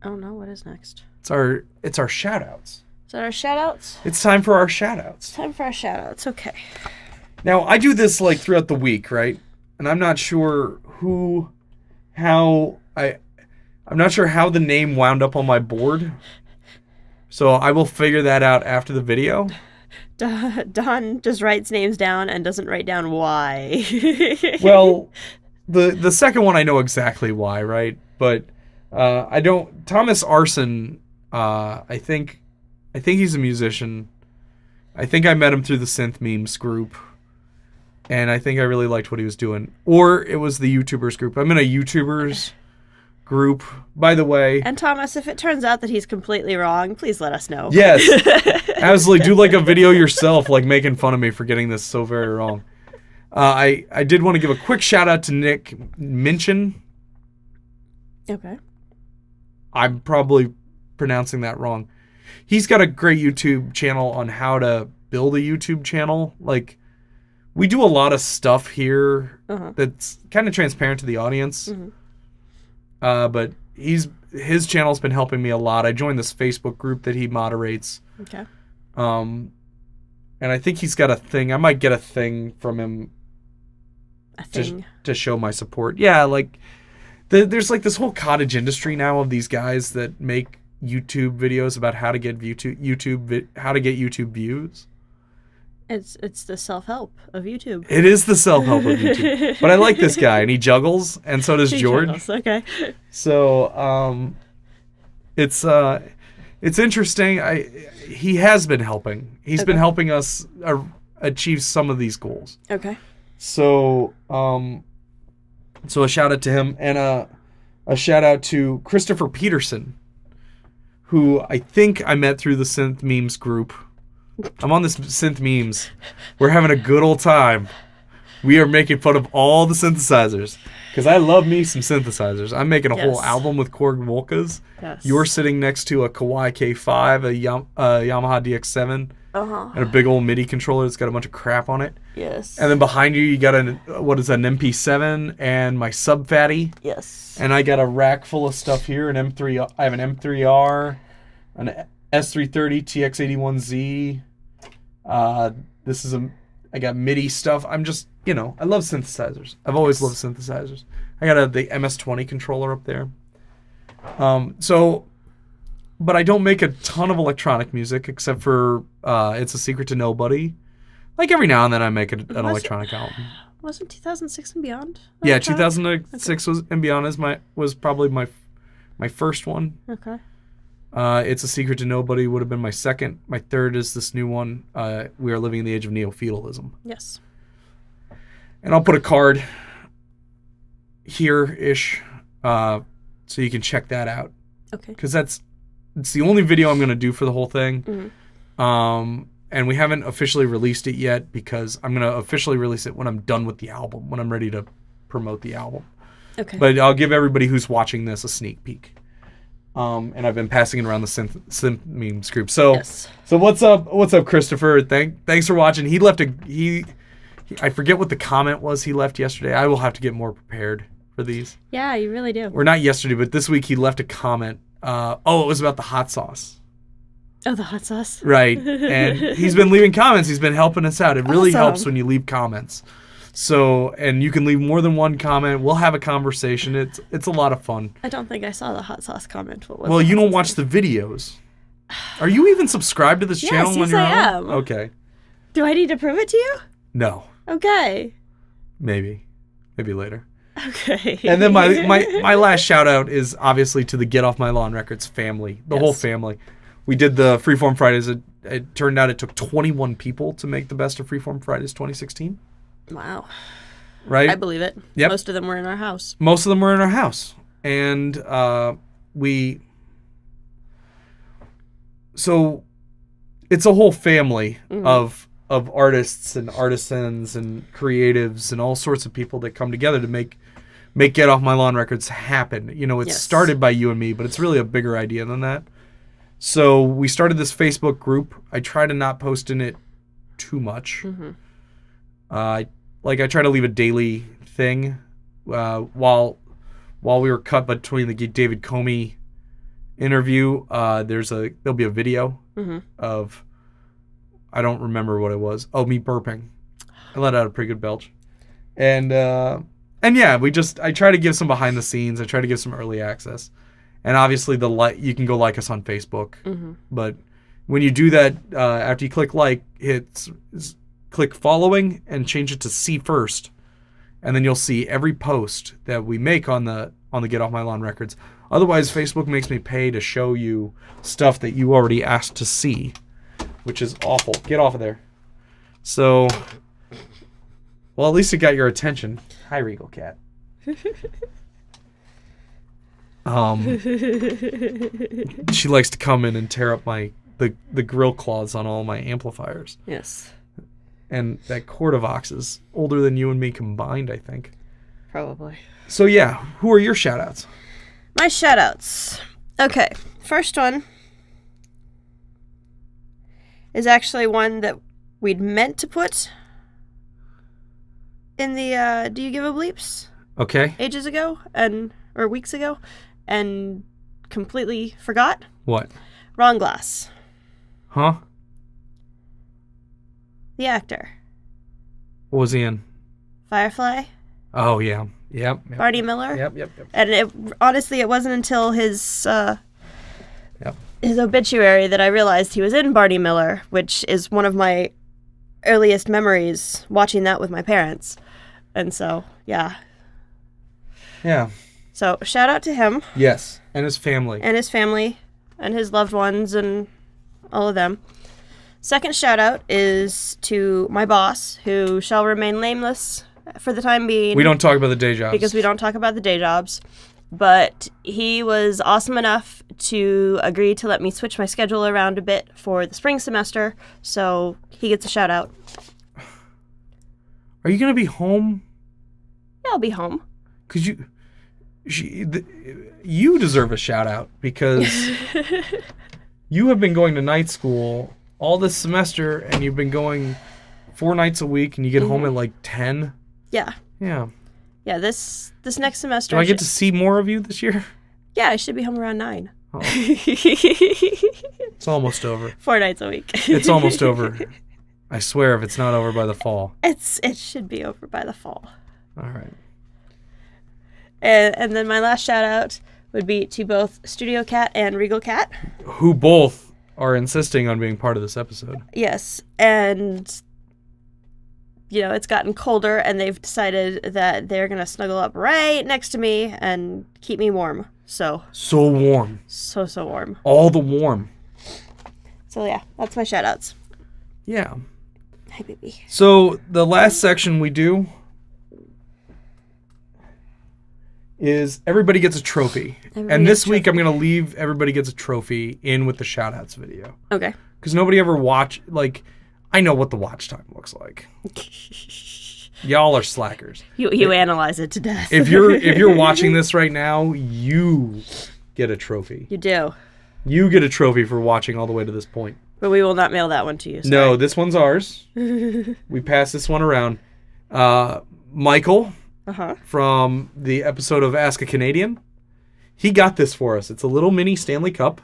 Oh no, what is next? It's our shout-outs. Is that our shout-outs? It's time for our shout-outs. Time for our shout-outs. Okay. Now, I do this like throughout the week, right? And I'm not sure I'm not sure how the name wound up on my board. So I will figure that out after the video. Don just writes names down and doesn't write down why. Well, the second one I know exactly why, right? But I don't. Thomas Arson. I think he's a musician. I think I met him through the Synth Memes group, and I think I really liked what he was doing. Or it was the YouTubers group. I'm in a YouTubers group, by the way. And Thomas, if it turns out that he's completely wrong, please let us know. Yes, absolutely. Do like a video yourself, like making fun of me for getting this so very wrong. I did want to give a quick shout out to Nick Minchin. Okay. I'm probably pronouncing that wrong. He's got a great YouTube channel on how to build a YouTube channel. Like, we do a lot of stuff here that's kind of transparent to the audience. But his channel's been helping me a lot. I joined this Facebook group that he moderates. Okay. And I think he's got a thing. I might get a thing from him. A thing. To show my support. Yeah, like there's like this whole cottage industry now of these guys that make YouTube videos about how to get YouTube views. It's the self-help of YouTube. It is the self-help of YouTube. But I like this guy, and he juggles, and so does George. Juggles, okay. So it's interesting. He has been helping. He's been helping us achieve some of these goals. Okay. So a shout out to him, and a shout out to Christopher Peterson, who I think I met through the Synth Memes group. I'm on this Synth Memes. We're having a good old time. We are making fun of all the synthesizers, because I love me some synthesizers. I'm making a whole album with Korg Volkas. Yes. You're sitting next to a Kawai K5, a Yamaha DX7, and a big old MIDI controller that's got a bunch of crap on it. Yes. And then behind you got an MP7 and my Sub Fatty. Yes. And I got a rack full of stuff here. I have an M3R, an S330 TX81Z. I got MIDI stuff. I'm just, I love synthesizers. I've always loved synthesizers. I got the MS-20 controller up there. But I don't make a ton of electronic music, except for It's a Secret to Nobody. Like every now and then I make an electronic album. Wasn't 2006 and Beyond? Yeah, 2006 and Beyond was probably my first one. Okay. It's a Secret to Nobody would have been my second. My third is this new one. We Are Living in the Age of Neo-Feudalism. Yes. And I'll put a card here-ish, so you can check that out. Okay. Because it's the only video I'm going to do for the whole thing. Mm-hmm. And we haven't officially released it yet, because I'm going to officially release it when I'm done with the album, when I'm ready to promote the album. Okay. But I'll give everybody who's watching this a sneak peek. And I've been passing it around the Synth Memes group. So, yes. So what's up, Christopher? Thanks for watching. He left I forget what the comment was he left yesterday. I will have to get more prepared for these. Yeah, you really do. Or not yesterday, but this week he left a comment. It was about the hot sauce. Oh, the hot sauce. Right. And he's been leaving comments. He's been helping us out. It really helps when you leave comments. So, and you can leave more than one comment. We'll have a conversation. It's a lot of fun. I don't think I saw the hot sauce comment. Well, you don't watch the videos. Are you even subscribed to this channel? Yes, I am. Okay. Do I need to prove it to you? No. Okay. Maybe later. Okay. And then my last shout out is obviously to the Get Off My Lawn Records family, the whole family. We did the Freeform Fridays. It turned out it took 21 people to make the best of Freeform Fridays 2016. Wow. Right? I believe it. Yep. Most of them were in our house. And so it's a whole family of artists and artisans and creatives and all sorts of people that come together to make Get Off My Lawn Records happen. It's started by you and me, but it's really a bigger idea than that. So we started this Facebook group. I try to not post in it too much. Mm-hmm. I try to leave a daily thing while we were cut between the David Comey interview. There'll be a video of, I don't remember what it was. Oh, me burping. I let out a pretty good belch. And yeah, I try to give some behind the scenes. I try to give some early access. And obviously you can go like us on Facebook. But when you do that, after you click like, click following and change it to see first. And then you'll see every post that we make on the Get Off My Lawn Records. Otherwise, Facebook makes me pay to show you stuff that you already asked to see, which is awful. Get off of there. So, well, at least it got your attention. Hi, Regal Cat. She likes to come in and tear up the grill cloths on all my amplifiers. Yes. And that Cordavox is older than you and me combined, I think. Probably. So yeah, who are your shout-outs? My shout-outs. Okay, first one is actually one that we'd meant to put in the Do You Give a Bleeps? Okay. Ages ago, or weeks ago, and completely forgot. What? Ron Glass. Huh? The actor. What was he in? Firefly. Oh, yeah. Yep. Barney Miller. Yep. And honestly, it wasn't until his obituary that I realized he was in Barney Miller, which is one of my earliest memories, watching that with my parents. And so, yeah. Yeah. So, shout out to him. Yes, and his family. And his family, and his loved ones, and all of them. Second shout out is to my boss, who shall remain nameless for the time being. We don't talk about the day jobs. Because we don't talk about the day jobs. But he was awesome enough to agree to let me switch my schedule around a bit for the spring semester. So he gets a shout out. Are you going to be home? Yeah, I'll be home. Because you deserve a shout out because you have been going to night school all this semester, and you've been going 4 nights a week, and you get home at like 10. Yeah. Yeah. Yeah, this next semester. Do I get to see more of you this year? Yeah, I should be home around 9. Oh. It's almost over. 4 nights a week. It's almost over. I swear if it's not over by the fall. It should be over by the fall. All right. And then my last shout out would be to both Studio Cat and Regal Cat. Who both are insisting on being part of this episode. Yes, and it's gotten colder, and they've decided that they're going to snuggle up right next to me and keep me warm. So warm. So warm. All the warm. So yeah, that's my shout outs. Yeah. Hi, baby. So the last section we do is everybody gets a trophy. And this week I'm going to leave everybody gets a trophy in with the shout-outs video. Okay. Because nobody ever I know what the watch time looks like. Y'all are slackers. You analyze it to death. If you're watching this right now, you get a trophy. You do. You get a trophy for watching all the way to this point. But we will not mail that one to you. Sorry. No, this one's ours. We pass this one around. Michael... from the episode of Ask a Canadian. He got this for us. It's a little mini Stanley Cup.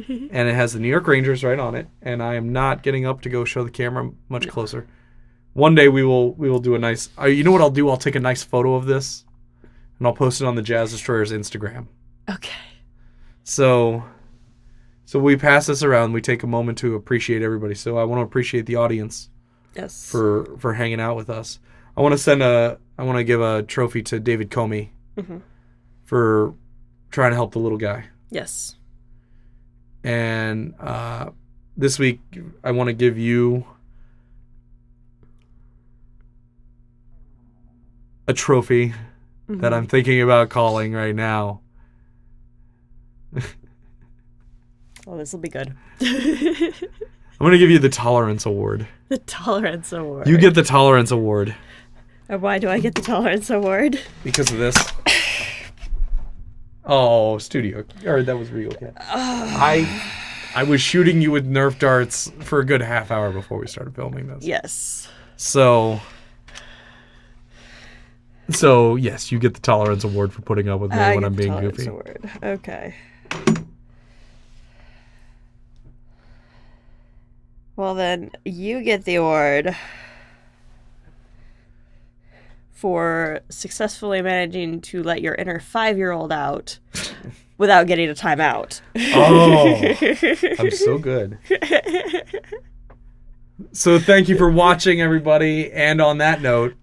And it has the New York Rangers right on it. And I am not getting up to go show the camera much closer. One day we will do a nice... you know what I'll do? I'll take a nice photo of this. And I'll post it on the Jazz Destroyer's Instagram. Okay. So we pass this around. We take a moment to appreciate everybody. So I want to appreciate the audience. Yes. For hanging out with us. I want to give a trophy to David Comey for trying to help the little guy. Yes. And this week, I want to give you a trophy that I'm thinking about calling right now. Oh, this will be good. I'm going to give you the Tolerance Award. The Tolerance Award. You get the Tolerance Award. And why do I get the Tolerance Award? Because of this. Oh, that was Regal Cat. I was shooting you with Nerf darts for a good half hour before we started filming this. Yes. So yes, you get the Tolerance Award for putting up with me when I'm being goofy. Award. Okay. Well, then you get the award for successfully managing to let your inner 5-year-old out without getting a timeout. Oh, I'm so good. So thank you for watching, everybody. And on that note,